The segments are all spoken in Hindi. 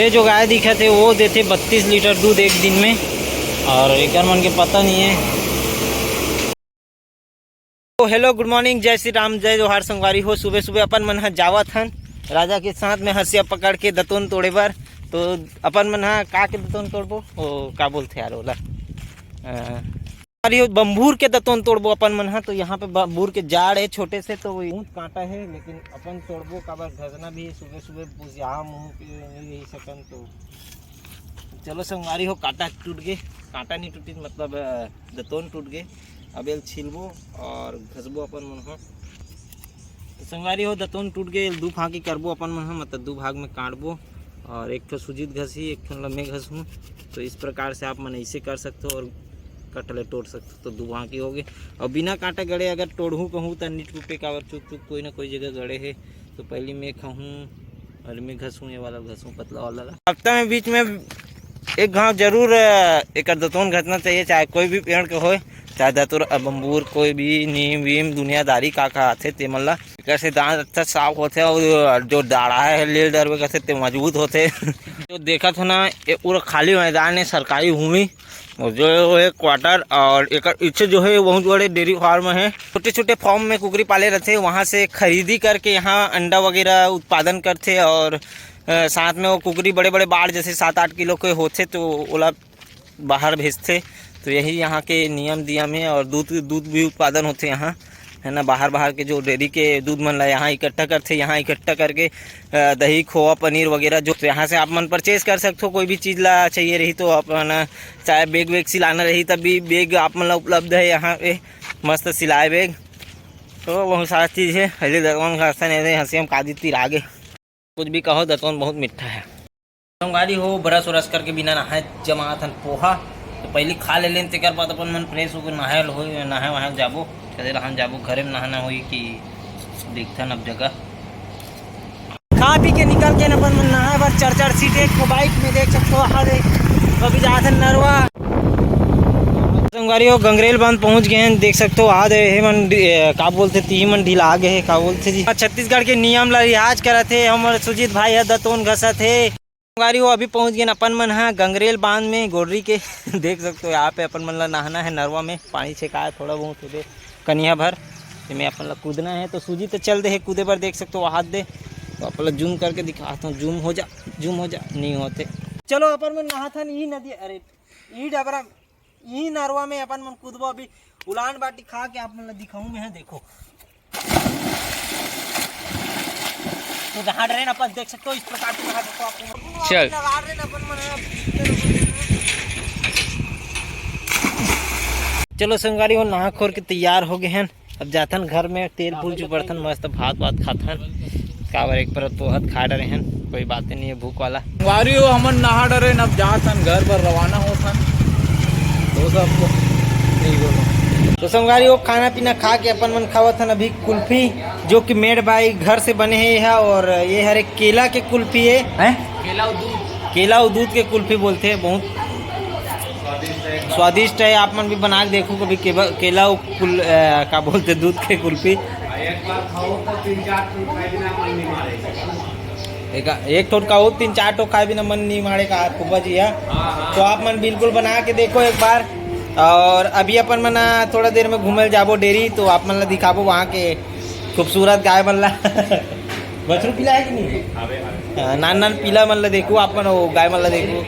ये जो गाय दिखे थे वो देते 32 लीटर दूध एक दिन में, और एक मन के पता नहीं है। तो हेलो गुड मॉर्निंग, जय श्री राम, जय जोहार संगवारी हो। सुबह सुबह अपन मन जावत हन राजा के साथ में हंसिया पकड़ के दतोन तोड़े बर। तो अपन मन का के दतोन तोड़बो, वो का बोलते यार ओला अरे बम्बूर के दतोन तोड़बो अपन मन। तो यहाँ पे बम्बूर के जाड़ है छोटे से, तो ऊँट कांटा है, लेकिन अपन तोड़बो काबर घसना भी सुबह सुबह बुझा मुँह के नहीं रही सकन। तो चलो संगवारी हो, कांटा टूट गए, कांटा नहीं टूटी मतलब दतोन टूट गए। अब ये छिलबो और घसबो अपन मन हो। तो संगवारी हो दतोन टूट गए, दो फाँकी करबो अपन मन हो, मतलब दो भाग में काटबो, और एक तो सुजीत घसी एक तो लम्बे घसूँ। तो इस प्रकार से आप मन ऐसे कर सकते हो और कटले तोड़ सकते हो। तो दो भाँकी हो गए। और बिना कांटा गड़े अगर तोड़ूँ कहूँ तो नीट रूपे कावर चुक चुक कोई ना कोई जगह गड़े है। तो पहले मैं खाऊँ और मैं घसूँ, ये वाला घसूँ पतला वाला। हफ्ता में बीच में एक घाव जरूर एक दतोन घसना चाहिए, चाहे कोई भी पेड़ के हो, चाहे दतुर बम्बूर कोई भी नीम वीम दुनियादारी का आथे ते मन ला। कैसे दांत अच्छा साफ होते और जो दाढ़ा है ले डरवे कैसे ते मजबूत होते। जो देखा था ना, ये पूरा खाली मैदान है, सरकारी भूमि, और जो है क्वार्टर, और एक पीछे जो है बहुत बड़े डेयरी फार्म है। छोटे छोटे फार्म में कुकरी पाले रहते, वहाँ से खरीदी करके यहाँ अंडा वगैरह उत्पादन करते, और साथ में वो कुकरी बड़े बड़े बाढ़ जैसे 7-8 किलो के होते तो ओला बाहर भेजते। तो यही यहाँ के नियम दियम है। और दूध भी उत्पादन होते यहाँ, है ना। बाहर के जो डेयरी के दूध मन ला यहाँ इकट्ठा करते, यहाँ इकट्ठा करके दही खोआ पनीर वगैरह जो यहाँ से आप मन परचेज कर सकते हो। कोई भी चीज़ ला चाहिए रही तो अपना, चाहे बैग वैग सिलाना रही तब भी बैग आप मन ला उपलब्ध है यहाँ पे, मस्त सिलाए बैग। तो बहुत सारा चीज़ है। हल्दी दतवन खासा नहीं हंसी हम कादी तीर आगे कुछ भी कहो, दतवन बहुत मीठा है। संगवारी हो, ब्रश व्रश करके बिना नहाए जमा थन पोहा। तो पहले खा ले लें, तेकर बाद अपन मन फ्रेश होकर नहायल हो, नहाए वहाए जाबो, कदे रहन जाबो, घरे में नहाना होई कि देखथन अब जगह खा पी के निकल के अपन मन नहाए बर। 4 सीट एक बाइक में देख सकते हो। हाँ कभी जाथन नरवा। संगवारी हो, गंगरेल बांध पहुंच गए हैं, देख सकते हो। आज है मन का बोलते ती मन ढीला गए है, का बोलते जी छत्तीसगढ़ के नियम ला रियाज करत थे। हमारे सुजीत भाई है दतोन घसत है। संगवारी हो, अभी पहुंच गए अपन मन है गंगरेल बांध में गोडरी के। देख सकते हो यहाँ पे अपन मन ला नहाना है, नरवा में पानी छेका है थोड़ा बहुत दे कनिया भर, में अपन ला कूदना है। तो सूजी तो चल दे है कूदे पर, देख सकते हो हाथ दे। तो अपन ला जूम करके दिखाता हूँ, जूम हो जा नहीं होते। चलो अपन मन नहा था यही नदी, अरे यही डबरा यही नरवा में अपन मन कूदबो। अभी उलान बाटी खा के आप मन ला दिखाऊँ मैं, देखो तो जहाँ ट्रेन अपन देख सकते हो इस प्रकार से नहा सकते हो आपको। चल चलो संगवारी हो, नहा खोर के तैयार हो गए हैं। अब जाथन घर में तेल फूल चुपड़थन, मस्त भात खाथन, काबर एक परत पोहत खा डरे हैं, कोई बातें नहीं है भूख वाला। संगवारी हो, हमन नहा डरे, अब जाथन घर पर रवाना होथन। तो सबको नहीं बोलो। तो संगवारी हो, खाना पीना खा के अपन मन खावत हन अभी कुल्फी, जो कि मेड बाई घर से बने है। और ये हर एक केला के कुल्फी है, केला और दूध के कुल्फी बोलते हैं। बहुत स्वादिष्ट है, आप मन भी बना के देखो कभी केला और का बोलते दूध के कुल्फी। एक ठोट का हो 3-4 ठो खाए बिना मन नहीं मारे का फूफा जी है। तो आप मन बिल्कुल बना के देखो एक बार। और अभी अपन मन थोड़ा देर में घूमल जाबो डेरी, तो आप मन ला दिखाबो वहाँ के खूबसूरत गाय मन ला। बछरू पीला है कि नहीं, नान पीला मन ला देखो आप मन, वो गाय मन ला देखो,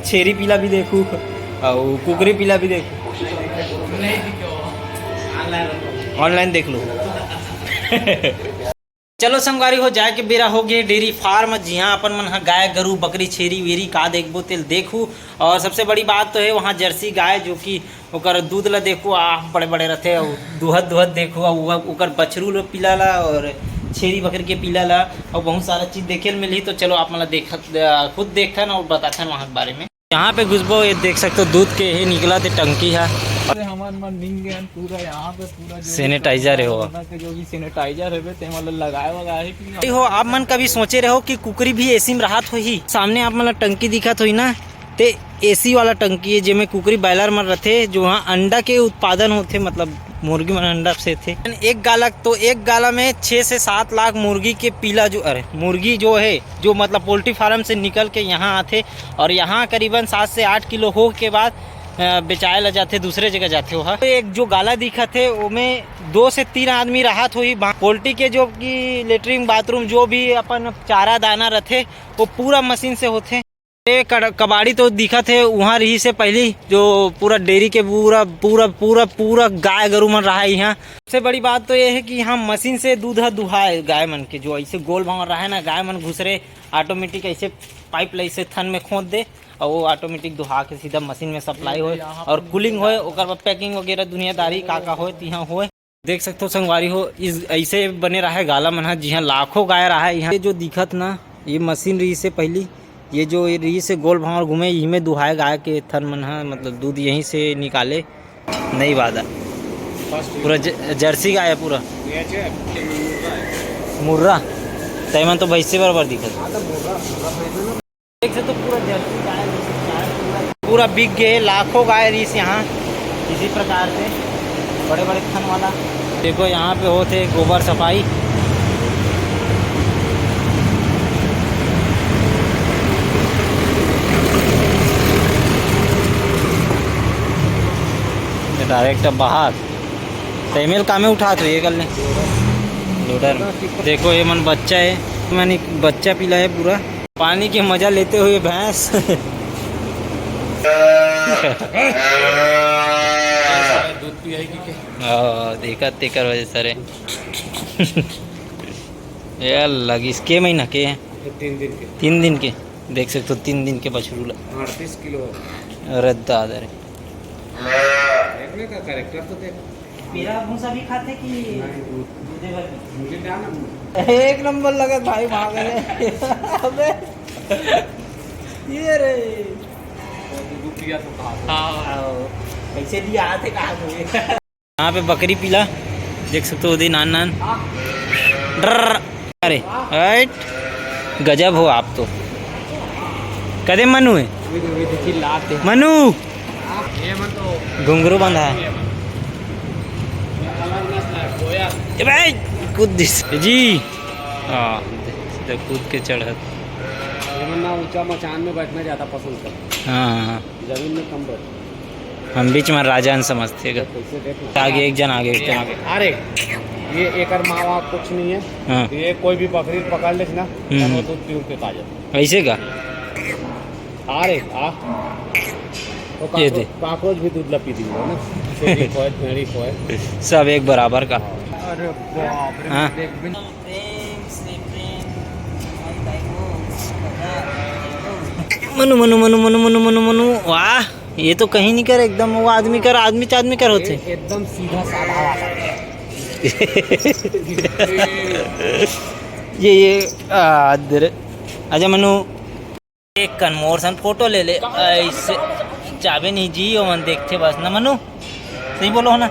छेरी पीला भी देखो और कुकरी पीला भी देखो, ऑनलाइन देख लो। चलो संगवारी हो, जाए के बेरा हो गए डेयरी फार्म, जहाँ अपन मन गाय गरू बकरी छेरी वेरी का देखबो तेल देखू। और सबसे बड़ी बात तो है वहाँ जर्सी गाय, जो कि ओकर दूध ला देखो बड़े बड़े रहते, और दुहत देखो, ओकर बछरू ला पीला ला और छेरी बकरी के पीला ला, और बहुत सारा चीज़ देखे मिली। तो चलो आप मतलब खुद देखन और बताथन वहाँ के बारे में। यहाँ पे घुसबो, ये देख सकते हो दूध के ही निकला थे टंकी है, पूरा यहाँ पे पूरा सैनिटाइजर है, वो जो भी सैनिटाइजर है ते मतलब लगाए वगाए हो। आप मन कभी सोचे रहो कि कुकरी भी एसी में राहत हो ही। सामने आप मतलब टंकी दिखत होई ना, ते एसी वाला टंकी है, जिसमें कुकरी बॉयलर मन रहते, जो वहाँ अंडा के उत्पादन होते, मतलब मुर्गी मन अंडा से थे। एक गाला में 6 से 7 लाख मुर्गी के पीला मुर्गी जो है, जो मतलब पोल्ट्री फार्म से निकल के यहाँ आते और यहाँ करीबन 7 से 8 किलो हो के बाद बेचाए ला जाते, दूसरे जगह जाते हो। एक जो गाला दिखा थे उसमें 2 से 3 आदमी राहत हुई। पोल्ट्री के जो कि लेटरिन बाथरूम जो भी अपन चारा दाना रखे वो पूरा मशीन से होते। कबाड़ी तो दिखा थे वहाँ रही से पहले जो पूरा डेयरी के पूरा गाय गरु मन रहा है। यहाँ सबसे बड़ी बात तो ये है कि यहाँ मशीन से दूध दुहाए गाय मन के, जो ऐसे गोल भाव रहा है ना, गाय मन घुसरे ऑटोमेटिक ऐसे पाइप लाई से थन में खोद दे और वो ऑटोमेटिक दुहा के सीधा मशीन में सप्लाई होए और कूलिंग होए, ओकर बाद पैकिंग वगैरह दुनियादारी का होए यहाँ होए। देख सकते हो संगवारी हो, इस ऐसे बने रहा है गाला मन, जिहाँ लाखों गाय रहा है। यहाँ जो दिखत ना, ये मशीन रही से पहली, ये जो रही से गोल भावर घूमे यही में दुहाए गाय के थन मन, मतलब दूध यहीं से निकाले। नहीं बात पूरा जर्सी गाय है पूरा मुर्रा तैमन तो भैंसे बराबर दिखत। देख सकते तो पूरा जर्सी गाय पूरा बिक गए, लाखों गाय रही यहाँ इसी प्रकार से बड़े बड़े थन वाला। देखो यहाँ पे होते गोबर सफाई, डायरेक्ट बाहर तैमेल कामे उठा तो ये कर ले लोडर। देखो ये मन बच्चा है, मैंने बच्चा पिला है पूरा, पानी के मजा लेते हुए भैंस। दूध पियाएगी देखा तेकर वजह सरे। ये लगी इसके महीना के 3 दिन के देख सकते हो, 3 दिन के बछरू 38 किलो। अरे दादा रे, देखने का कैरेक्टर तो देख। मेरा भूसा भी खाते कि मुझे क्या ना एक नंबर लगा भाई भागने। अबे ये रे दूध पिया तो कहा कैसे दिया आते कहा मुझे। यहाँ पे बकरी पीला देख सकते हो, दी नान नान डर। अरे राइट गजब हो आप तो। कदे मनु है मनु, घुंघरू बंधा है भाई कूद जी। हाँ कूद के चढ़त, ऊंचा मचान में बैठना ज्यादा पसंद करता। हाँ जमीन में कम बैठ, हम बीच में राजान समझते आगे एक जन आगे एक जन आगे। अरे ये एक माँ बाप कुछ नहीं है। हाँ ये कोई भी बकरी पकड़ ले ना वो दूध पी के खा जाता ऐसे का। अरे तो ये दे काकोच भी दूध लपी दी है ना, छोटी खोए मेरी खोए सब एक बराबर का। अरे बाप रे, हाँ? देख बिन मनु मनु मनु मनु मनु मनु मनु, वाह ये तो कहीं नहीं कर, एकदम वो आदमी कर होते। एकदम सीधा साधा वाला। ये अच्छा मनु एक कन्मोर सन फोटो ले ले ऐसे चाबे नहीं जी ओ मन देखते बस ना मनु, सही बोलो ना,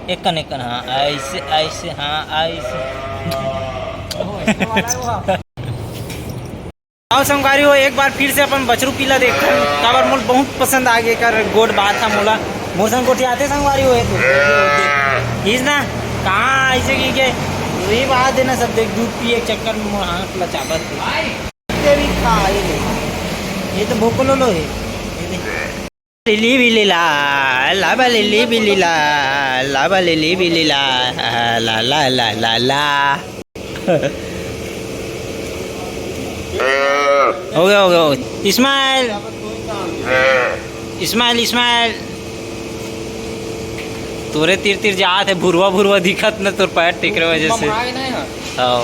एक कन हाँ ऐसे ऐसे हाँ ऐसे। आओ संगवारी हो, एक बार फिर से अपन बछरू पीला देखते हैं। काबर मोल बहुत पसंद आ गए कर गोट बात था मोला, मोसन कोठी आते संगवारी हो तो इस ना कहाँ ऐसे की के वही बात है ना, सब देख दूध पिए चक्कर में हाथ लचाबत भी खा ये तो भोकलो लो है। लिली बिली ला लाबा लिली बिली ला लाबा लिली बिली ला ला ला ला ला ला। हो गया इस्माइल इस्माइल इस्माइल, तोरे तीर जात है, भुरवा दिखत न तोर पैर टिकरे वजह से। हाँ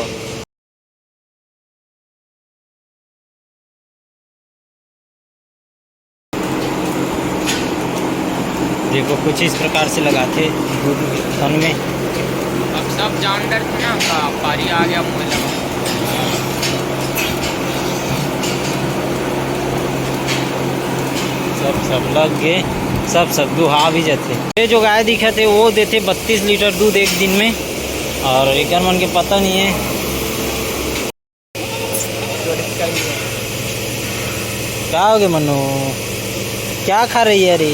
देखो कुछ इस प्रकार से लगाते दूध थन में। अब सब जानवर थे ना, पारी आ गया मुँह लगा। सब लग गए, सब दुहा भी जाते। ये जो गाय दिखे थे वो देते 32 लीटर दूध एक दिन में, और एक मन के पता नहीं है क्या हो गया। मनु क्या खा रही है रे,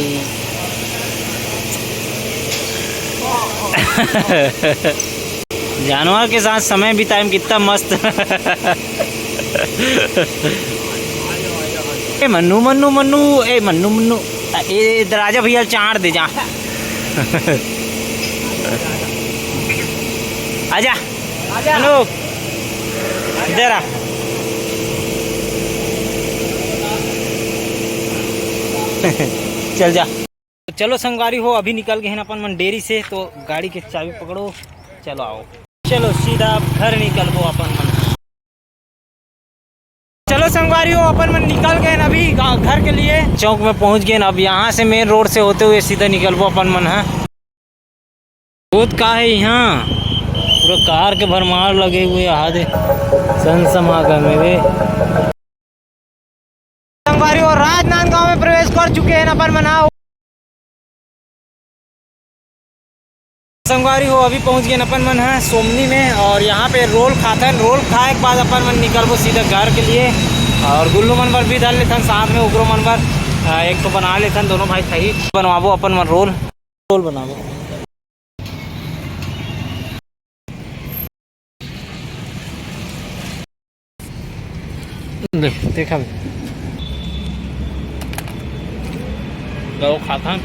जानवर के साथ समय बिताए कितना मस्त। ए मन्नू मन्नू मन्नू, ए मन्नू मन्नू, ए दराजा भैया चाड़ दे जा। आजा मन्नू, इधर आ। चल जा। चलो संगवारी हो, अभी निकल गए हैं अपन मन डेरी से, तो गाड़ी के चाबी पकड़ो, चलो आओ, चलो सीधा घर निकल वो अपन मन। चलो संगवारी हो, अपन मन निकल गए अभी घर के लिए, चौक में पहुंच गए। अब यहाँ से मेन रोड से होते हुए सीधा निकल वो अपन मन है। बहुत का है यहाँ, पूरा कार के भरमार लगे हुए आधे सन समागम में। संगवारी हो, राजनांदगांव में प्रवेश कर चुके हैं अपन मनाओ। संगवारी हो, अभी पहुंच गए अपन मन है सोमनी में, और यहाँ पे रोल खाता है। रोल खाए के बाद अपन मन निकलबो सीधा घर के लिए। और गुल्लू मनवर भी डाल लेथन साथ में, उग्रो मनवर एक तो बना लेथन, दोनों भाई सही बनवाबो अपन मन रोल बनाबो। देखा खाता।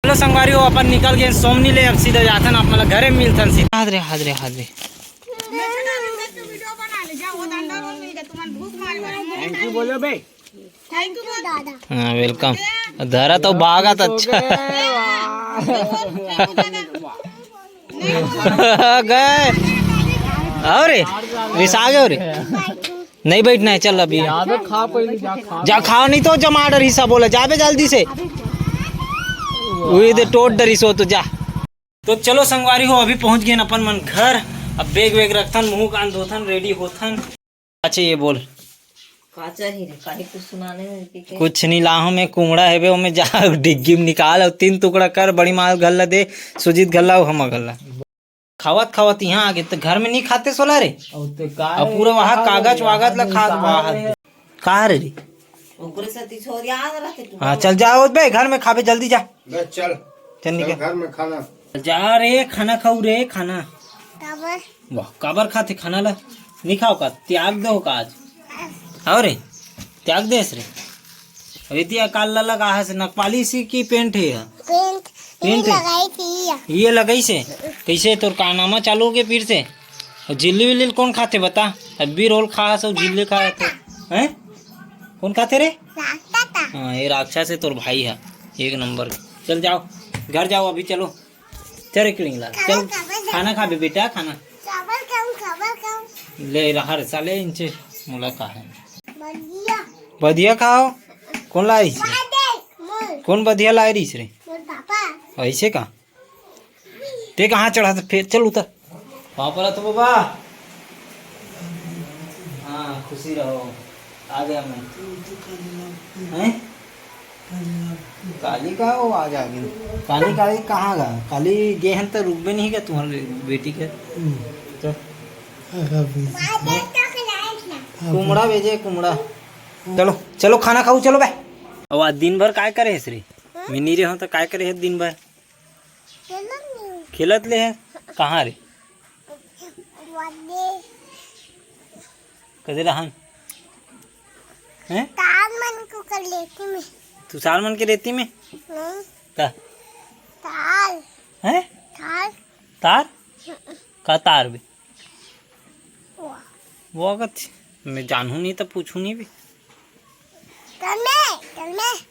चलो संगवारी हो, अपन निकल गए सोमनी ले, अब सीधा जाथन आप मतलब घरे मिलथन सीधा। हाथ रे हाथ रे हाथ रे। थैंक यू बोलो बे। थैंक यू दादा। हाँ वेलकम। धरा तो भागत अच्छा। गए अरे रिसा गए रे, नहीं बैठना है, चल अभी खा पहले जा खा, नहीं तो जमा डर हिस्सा बोला जाबे जल्दी से, वही दे टोट डरी सो तो जा। तो चलो संगवारी हो, अभी पहुंच गए अपन मन घर। अब बैग वैग रखथन, मुंह कान धोथन, रेडी होथन। अच्छा ये बोल कुछ नहीं लाहू में कुमड़ा है बे, में जा डिग्गी में निकाल और 3 टुकड़ा कर, बड़ी माल गल्ला दे, सुजीत गल्ला और हम गल्ला। खावत खावत यहाँ आ गए तो घर में नहीं खाते सोला रे, और पूरा वहाँ कागज वागज ला खा कहा रे। हाँ चल जाओ बे, घर में खाबे, जल्दी जा चल चल निकल घर में खाना जा रे, खाना खाऊ रे खाना। वाह काबर खाते खाना ला, नहीं खाओ का, त्याग दो का आज, और रे त्याग देस रे। रितिया काल ला लगा है से नकपाली सी की पेंट है, पेंट ये लगाई से कैसे तोर कारनामा चालू हो गए फिर से। और जिल्ली विल्ली कौन खाते बता, अभी रोल खा सब जिल्ली खा हैं, कौन खाते रे। हाँ ये राक्षस है तोर भाई है, एक नंबर। चल जाओ घर जाओ अभी, चलो चल ला चल खाना खा बेटा, खाना ले रहा रे साले इनसे मुला का है बधिया खाओ। कौन ला रही कौन बधिया ला रही रे, ऐसे का ते कहाँ चढ़ा था फिर, चल उतर वहाँ पर तो बाबा। हाँ खुशी रहो, आ गया मैं। हैं काली का हो आज आ गई, काली काली कहाँ गा, काली गे हैं तो रुकबे नहीं गया तुम्हारे बेटी के। कुमड़ा भेजे कुमड़ा, चलो चलो खाना खाओ चलो भाई। और आज दिन भर काय करे है श्री मिनी रे हो तो काय करे है दिन भर, खेलत ले है कहाँ रे कदे रहन हैं तू साल मन के रेती में तार हैं तार का तार भी वो अगर मैं जानू नहीं तो पूछू नहीं भी।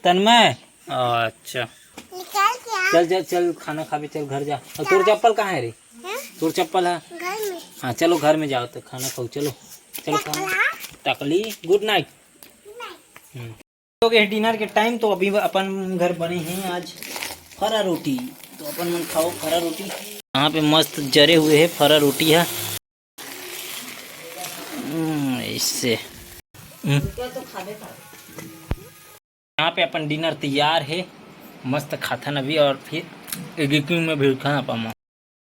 तन्मय अच्छा चल चल चल खाना खा भी, चल घर जा। और तोर चप्पल कहाँ है रे, तोर चप्पल है हाँ चलो घर में जाओ तो खाना खाओ, चलो चलो खाना तकली। Good night. हो गए डिनर के टाइम, तो अभी अपन घर बने हैं आज फरा रोटी, तो अपन मन खाओ फरा रोटी। यहाँ पे मस्त जरे हुए है फरा रोटी है इससे। यहाँ पे अपन डिनर तैयार है, मस्त खाथन अभी, और फिर एडिटिंग में भी खाना पामा।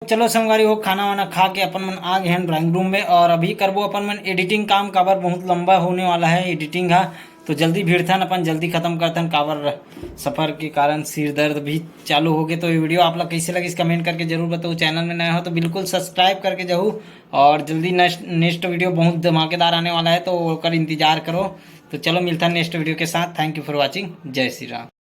चलो संगवारी हो, खाना वाना खा के अपन मन आ गए हैं ड्राइंग रूम में, और अभी करबो अपन मन एडिटिंग काम, काबर बहुत लंबा होने वाला है एडिटिंग है, तो जल्दी भीड़थन अपन जल्दी खत्म करथन काबर सफ़र के कारण सिर दर्द भी चालू हो गए। तो ये वीडियो आप लोग कैसे लगी इस कमेंट करके जरूर बताओ। चैनल में नया हो तो बिल्कुल सब्सक्राइब करके जाओ और जल्दी नेक्स्ट वीडियो बहुत धमाकेदार आने वाला है तो कर इंतजार करो। तो चलो मिलता है नेक्स्ट वीडियो के साथ। Thank you for watching. जय श्री राम।